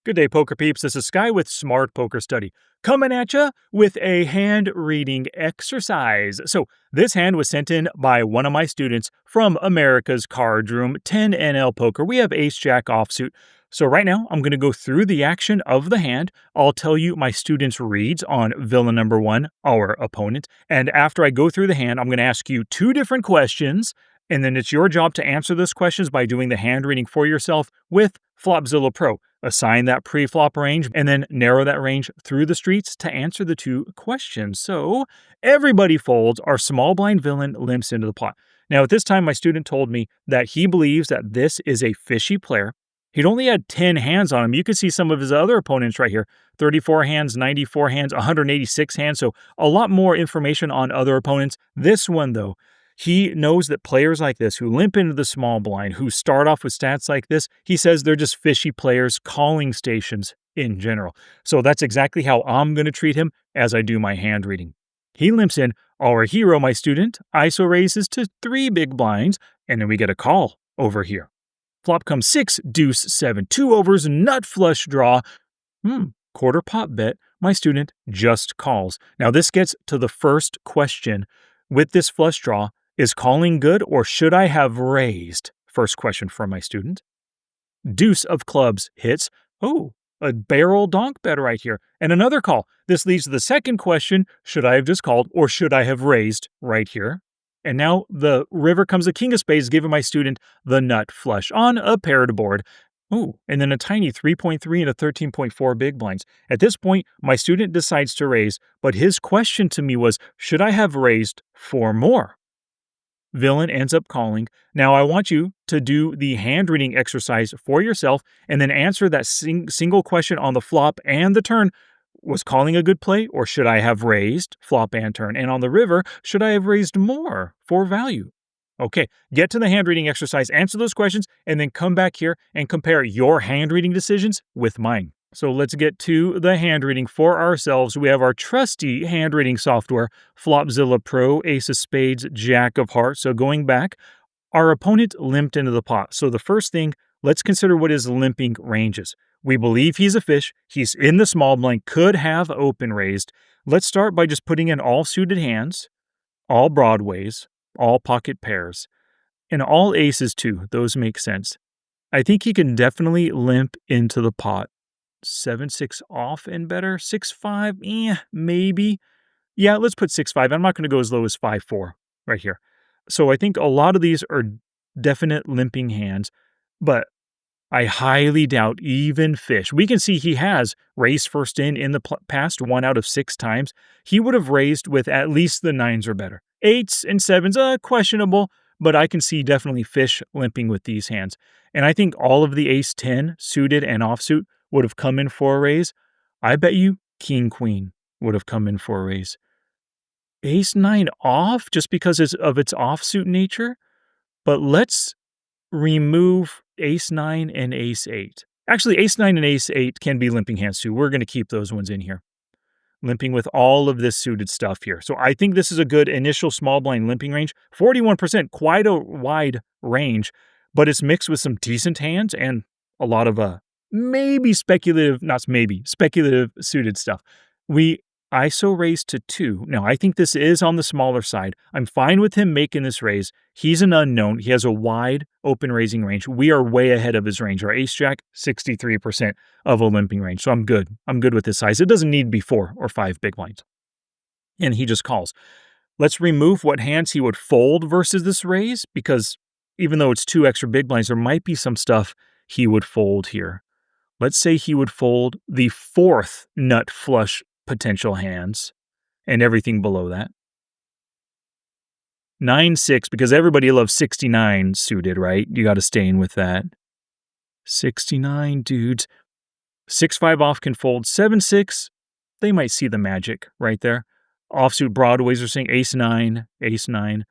Good day, poker peeps. This is Sky with Smart Poker Study, coming at you with a hand reading exercise. So, this hand was sent in by one of my students from America's Card Room, 10NL Poker. We have Ace Jack offsuit. So, right now, I'm going to go through the action of the hand. I'll tell you my student's reads on villain number one, our opponent. And after I go through the hand, I'm going to ask you two different questions. And then it's your job to answer those questions by doing the hand reading for yourself with Flopzilla Pro. Assign that pre-flop range and then narrow that range through the streets to answer the two questions. So everybody folds, our small blind villain limps into the pot. Now at this time, my student told me that he believes that this is a fishy player. He'd only had 10 hands on him. You can see some of his other opponents right here. 34 hands, 94 hands, 186 hands. So a lot more information on other opponents. This one though, he knows that players like this who limp into the small blind, who start off with stats like this, he says they're just fishy players, calling stations in general. So that's exactly how I'm going to treat him as I do my hand reading. He limps in, our hero, my student, ISO raises to 3 big blinds, and then we get a call over here. Flop comes 6, deuce, 7, 2 overs, nut flush draw. Quarter pot bet, my student just calls. Now this gets to the first question. With this flush draw, is calling good or should I have raised? First question for my student. Deuce of clubs hits. Oh, a barrel donk bet right here. And another call. This leads to the second question. Should I have just called or should I have raised right here? And now the river comes a king of spades, giving my student the nut flush on a paired board. Oh, and then a tiny 3.3 and a 13.4 big blinds. At this point, my student decides to raise, but his question to me was, should I have raised 4 more? Villain ends up calling. Now I want you to do the hand reading exercise for yourself and then answer that single question on the flop and the turn. Was calling a good play or should I have raised flop and turn? And on the river, should I have raised more for value? Okay, get to the hand reading exercise, answer those questions, and then come back here and compare your hand reading decisions with mine. So let's get to the hand reading for ourselves. We have our trusty hand reading software, Flopzilla Pro, Ace of Spades, Jack of Hearts. So going back, our opponent limped into the pot. So the first thing, let's consider what his limping range is. We believe he's a fish. He's in the small blind, could have open raised. Let's start by just putting in all suited hands, all broadways, all pocket pairs, and all aces too. Those make sense. I think he can definitely limp into the pot. 7-6 off and better. 6-5, maybe. Yeah, let's put 6-5. I'm not going to go as low as 5-4 right here. So I think a lot of these are definite limping hands, but I highly doubt even fish. We can see he has raised first in the past 1 out of 6 times. He would have raised with at least the 9s or better. 8s and 7s, questionable, but I can see definitely fish limping with these hands. And I think all of the ace-10 suited and offsuit would have come in for a raise. I bet you king-queen would have come in for a raise. Ace-9 off just because of its offsuit nature, but let's remove ace-9 and ace-8. Actually, ace-9 and ace-8 can be limping hands too. We're going to keep those ones in here. Limping with all of this suited stuff here. So I think this is a good initial small blind limping range. 41%, quite a wide range, but it's mixed with some decent hands and a lot of speculative suited stuff. We ISO raised to 2. Now, I think this is on the smaller side. I'm fine with him making this raise. He's an unknown. He has a wide open raising range. We are way ahead of his range. Our ace-jack, 63% of a limping range. So I'm good. I'm good with this size. It doesn't need to be 4 or 5 big blinds. And he just calls. Let's remove what hands he would fold versus this raise, because even though it's 2 extra big blinds, there might be some stuff he would fold here. Let's say he would fold the 4th nut flush potential hands and everything below that. 9-6, because everybody loves 69 suited, right? You got to stay in with that. 69 dudes. 6-5 off can fold. 7-6, they might see the magic right there. Offsuit broadways are saying ace-9, ace-9,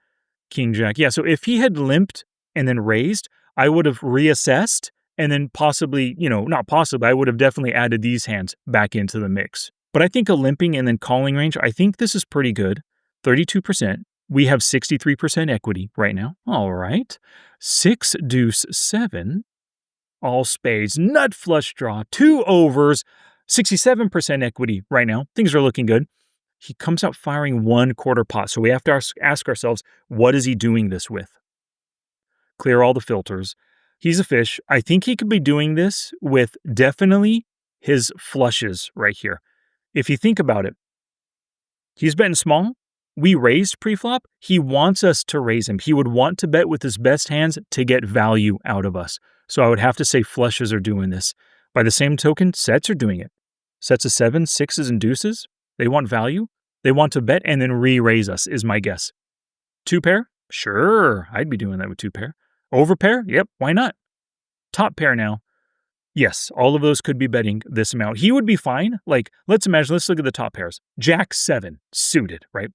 king-jack. Yeah, so if he had limped and then raised, I would have reassessed and then possibly, not possibly, I would have definitely added these hands back into the mix. But I think a limping and then calling range, I think this is pretty good. 32%. We have 63% equity right now. All right. 6 deuce 7. all spades, nut flush draw, 2 overs, 67% equity right now. Things are looking good. He comes out firing 1/4 pot. So we have to ask ourselves, what is he doing this with? Clear all the filters. He's a fish. I think he could be doing this with definitely his flushes right here. If you think about it, he's betting small. We raised pre-flop. He wants us to raise him. He would want to bet with his best hands to get value out of us. So I would have to say flushes are doing this. By the same token, sets are doing it. Sets of 7s, 6s, and deuces. They want value. They want to bet and then re-raise us, is my guess. 2 pair? Sure, I'd be doing that with 2 pair. Over pair? Yep, why not? Top pair now. Yes, all of those could be betting this amount. He would be fine. Like, let's look at the top pairs. Jack 7, suited, right?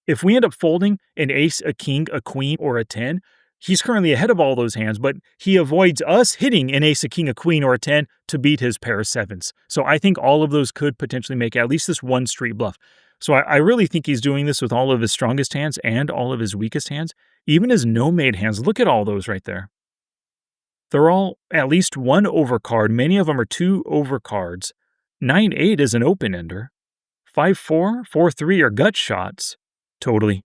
If we end up folding an ace, a king, a queen, or a 10, he's currently ahead of all those hands, but he avoids us hitting an ace, a king, a queen, or a 10 to beat his pair of 7s. So I think all of those could potentially make at least this one street bluff. So I really think he's doing this with all of his strongest hands and all of his weakest hands. Even his no-made hands, look at all those right there. They're all at least 1 overcard. Many of them are 2 overcards. 9-8 is an open-ender. 5-4, 4-3 are gut shots. Totally.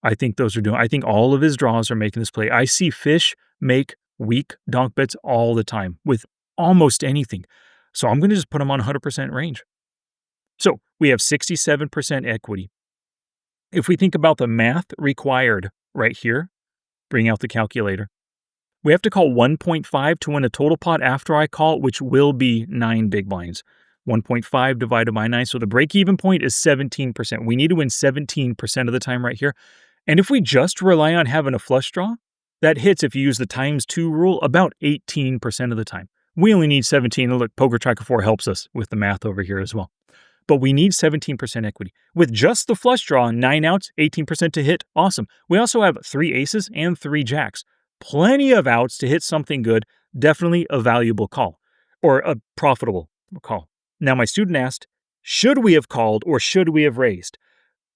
I think I think all of his draws are making this play. I see fish make weak donk bets all the time with almost anything. So I'm going to just put him on 100% range. So we have 67% equity. If we think about the math required right here, bring out the calculator. We have to call 1.5 to win a total pot after I call, which will be 9 big blinds. 1.5 divided by 9, so the break-even point is 17%. We need to win 17% of the time right here. And if we just rely on having a flush draw, that hits, if you use the times 2 rule, about 18% of the time. We only need 17. Look, Poker Tracker 4 helps us with the math over here as well. But we need 17% equity. With just the flush draw, 9 outs, 18% to hit, awesome. We also have 3 aces and 3 jacks. Plenty of outs to hit something good, definitely a valuable call, or a profitable call. Now, my student asked, should we have called or should we have raised?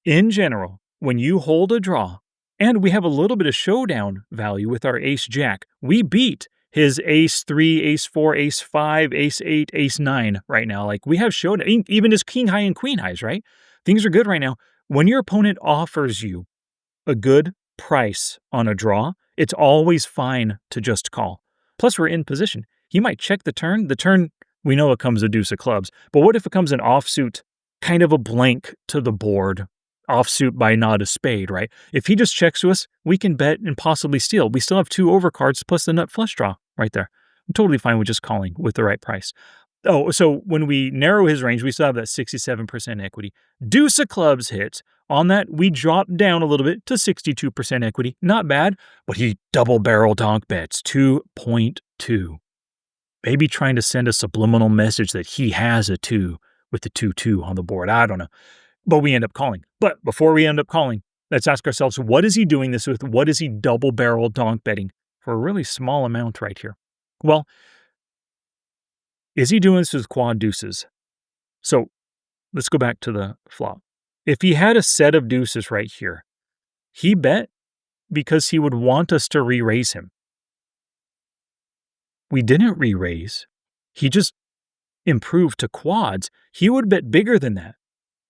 In general, when you hold a draw, and we have a little bit of showdown value with our ace-jack, we beat his ace-3, ace-4, ace-5, ace-8, ace-9 right now. Like, we have showdown, even his king-high and queen-highs, right? Things are good right now. When your opponent offers you a good price on a draw, it's always fine to just call. Plus, we're in position. He might check the turn. The turn, we know it comes a deuce of clubs. But what if it comes an offsuit, kind of a blank to the board, offsuit by not a spade, right? If he just checks to us, we can bet and possibly steal. We still have 2 overcards plus the nut flush draw right there. I'm totally fine with just calling with the right price. Oh, so when we narrow his range, we still have that 67% equity. Deuce of clubs hits. On that, we drop down a little bit to 62% equity. Not bad, but he double barrel donk bets 2.2. Maybe trying to send a subliminal message that he has a 2 with the 2-2 on the board. I don't know. But we end up calling. But before we end up calling, let's ask ourselves, what is he doing this with? What is he double barrel donk betting for a really small amount right here? Well, is he doing this with quad deuces? So let's go back to the flop. If he had a set of deuces right here, he bet because he would want us to re-raise him. We didn't re-raise. He just improved to quads. He would bet bigger than that.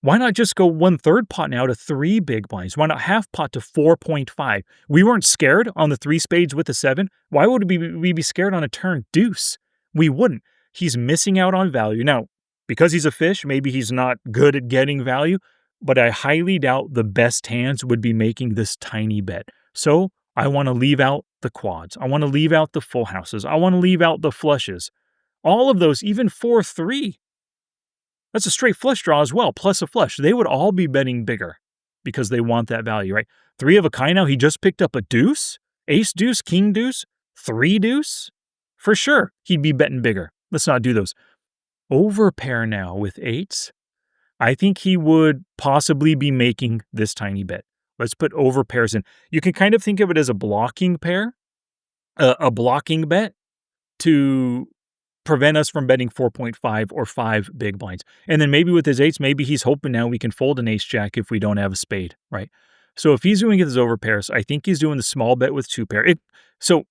Why not just go 1/3 pot now to 3 big blinds? Why not half pot to 4.5? We weren't scared on the 3 spades with a 7. Why would we be scared on a turn deuce? We wouldn't. He's missing out on value. Now, because he's a fish, maybe he's not good at getting value, but I highly doubt the best hands would be making this tiny bet. So I want to leave out the quads. I want to leave out the full houses. I want to leave out the flushes. All of those, even 4-3. That's a straight flush draw as well, plus a flush. They would all be betting bigger because they want that value, right? 3 of a kind now, he just picked up a deuce, ace deuce, king deuce, 3 deuce. For sure, he'd be betting bigger. Let's not do those. Over pair now with 8s. I think he would possibly be making this tiny bet. Let's put over pairs in. You can kind of think of it as a blocking pair, a blocking bet to prevent us from betting 4.5 or 5 big blinds. And then maybe with his 8s, maybe he's hoping now we can fold an ace-jack if we don't have a spade, right? So if he's doing his over pairs, I think he's doing the small bet with 2 pair. So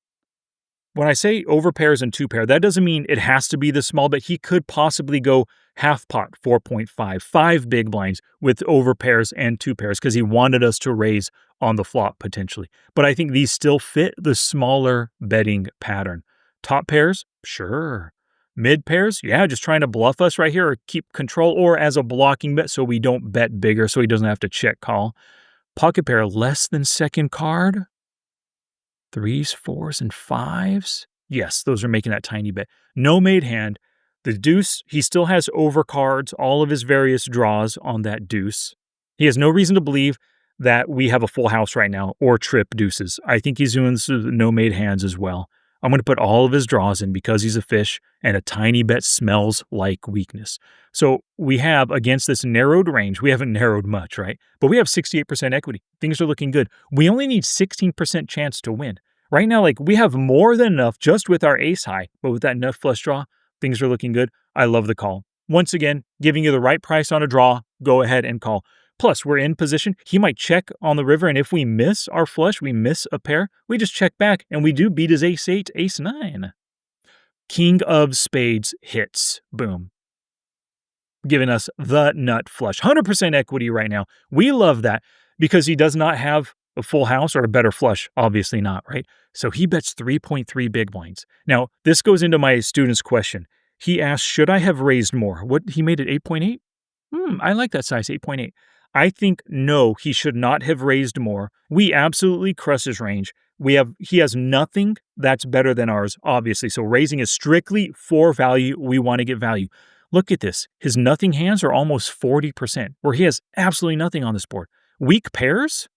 When I say over pairs and two pair, that doesn't mean it has to be this small, but he could possibly go half pot, 4.5, five big blinds with over pairs and two pairs because he wanted us to raise on the flop potentially. But I think these still fit the smaller betting pattern. Top pairs, sure. Mid pairs, yeah, just trying to bluff us right here or keep control or as a blocking bet so we don't bet bigger so he doesn't have to check call. Pocket pair less than second card. Threes, fours, and fives. Yes, those are making that tiny bet. No made hand. The deuce, he still has overcards, all of his various draws on that deuce. He has no reason to believe that we have a full house right now or trip deuces. I think he's doing this with no made hands as well. I'm going to put all of his draws in because he's a fish and a tiny bet smells like weakness. So we have, against this narrowed range, we haven't narrowed much, right? But we have 68% equity. Things are looking good. We only need 16% chance to win. Right now, like we have more than enough just with our ace high, but with that nut flush draw, things are looking good. I love the call. Once again, giving you the right price on a draw, go ahead and call. Plus, we're in position. He might check on the river, and if we miss our flush, we miss a pair, we just check back, and we do beat his ace-8, ace-9. King of spades hits. Boom. Giving us the nut flush. 100% equity right now. We love that because he does not have a full house or a better flush. Obviously not, right? So he bets 3.3 big blinds. Now, this goes into my student's question. He asked, should I have raised more? He made it 8.8? I like that size, 8.8. I think no, he should not have raised more. We absolutely crush his range. He has nothing that's better than ours, obviously. So raising is strictly for value. We want to get value. Look at this. His nothing hands are almost 40%, where he has absolutely nothing on this board. Weak pairs?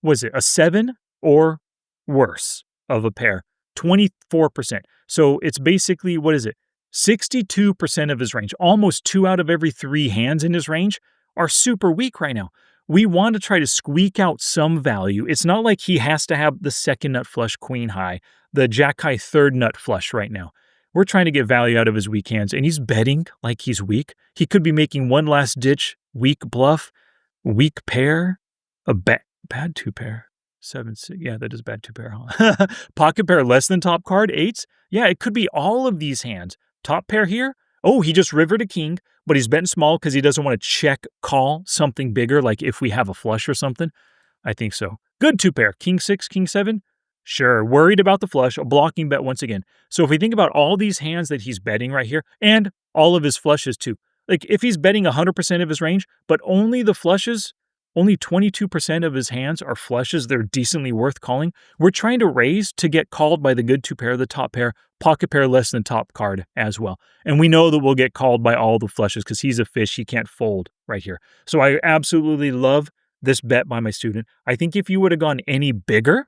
Was it a 7 or worse of a pair? 24%. So it's basically, 62% of his range, almost 2 out of every 3 hands in his range are super weak right now. We want to try to squeak out some value. It's not like he has to have the second nut flush queen high, the jack high third nut flush right now. We're trying to get value out of his weak hands, and he's betting like he's weak. He could be making one last ditch, weak bluff, weak pair, a bad 2 pair. 7, 6. Yeah, that is bad 2 pair, huh? Pocket pair less than top card, 8s. Yeah, it could be all of these hands. Top pair here. Oh, he just rivered a king, but he's betting small because he doesn't want to check call something bigger, like if we have a flush or something. I think so. Good 2 pair. King 6, king 7. Sure. Worried about the flush. A blocking bet once again. So if we think about all these hands that he's betting right here, and all of his flushes too. Like if he's betting 100% of his range, but only the flushes, only 22% of his hands are flushes, they're decently worth calling. We're trying to raise to get called by the good 2 pair, the top pair, pocket pair less than top card as well. And we know that we'll get called by all the flushes because he's a fish. He can't fold right here. So I absolutely love this bet by my student. I think if you would have gone any bigger,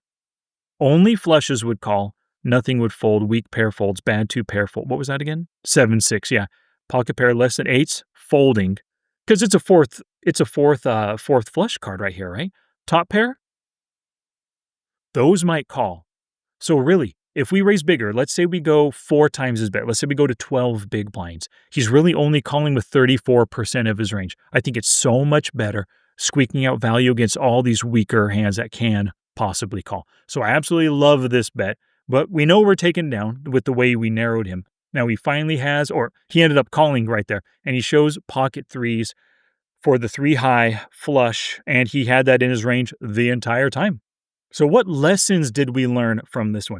only flushes would call, nothing would fold, weak pair folds, bad 2 pair fold. What was that again? 7, 6, yeah. Pocket pair less than 8s, folding. Because it's a fourth flush card right here, right? Top pair, those might call. So really, if we raise bigger, let's say we go 4 times his bet. Let's say we go to 12 big blinds. He's really only calling with 34% of his range. I think it's so much better squeaking out value against all these weaker hands that can possibly call. So I absolutely love this bet, but we know we're taken down with the way we narrowed him. Now he finally has, or he ended up calling right there, and he shows pocket 3s for the 3 high flush, and he had that in his range the entire time. So what lessons did we learn from this one?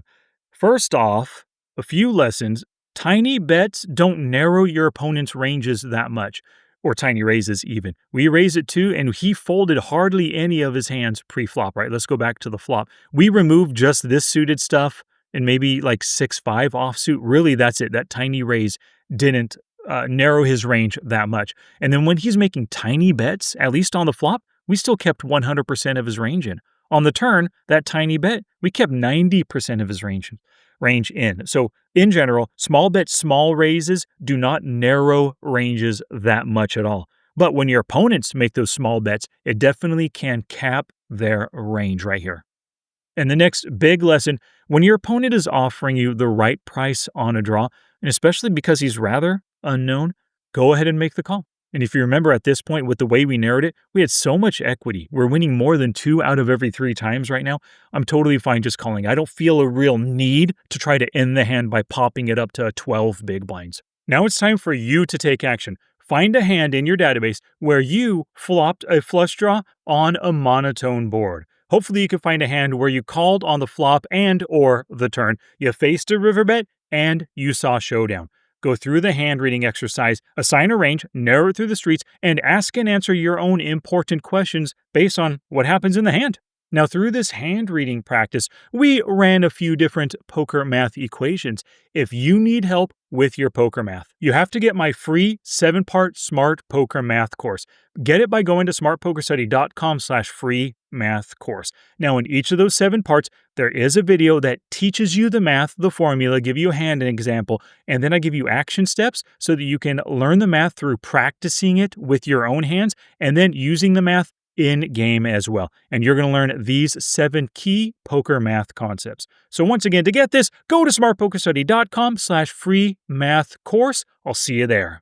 First off, a few lessons. Tiny bets don't narrow your opponent's ranges that much, or tiny raises even. We raised it too, and he folded hardly any of his hands pre-flop, right? Let's go back to the flop. We removed just this suited stuff and maybe like 6-5 offsuit. Really, that's it. That tiny raise didn't narrow his range that much. And then when he's making tiny bets, at least on the flop, we still kept 100% of his range in. On the turn, that tiny bet, we kept 90% of his range in. So in general, small bets, small raises do not narrow ranges that much at all. But when your opponents make those small bets, it definitely can cap their range right here. And the next big lesson, when your opponent is offering you the right price on a draw, and especially because he's rather unknown, go ahead and make the call. And if you remember at this point with the way we narrowed it, we had so much equity. We're winning more than 2 out of every 3 times right now. I'm totally fine just calling. I don't feel a real need to try to end the hand by popping it up to 12 big blinds. Now it's time for you to take action. Find a hand in your database where you flopped a flush draw on a monotone board. Hopefully you can find a hand where you called on the flop and or the turn, you faced a river bet, and you saw showdown. Go through the hand reading exercise, assign a range, narrow it through the streets, and ask and answer your own important questions based on what happens in the hand. Now, through this hand reading practice, we ran a few different poker math equations. If you need help with your poker math, you have to get my free 7-part Smart Poker Math course. Get it by going to smartpokerstudy.com/free math course. Now, in each of those 7 parts, there is a video that teaches you the math, the formula, give you a hand example, and then I give you action steps so that you can learn the math through practicing it with your own hands and then using the math in game as well. And you're going to learn these 7 key poker math concepts. So once again, to get this, go to smartpokerstudy.com/free math course. I'll see you there.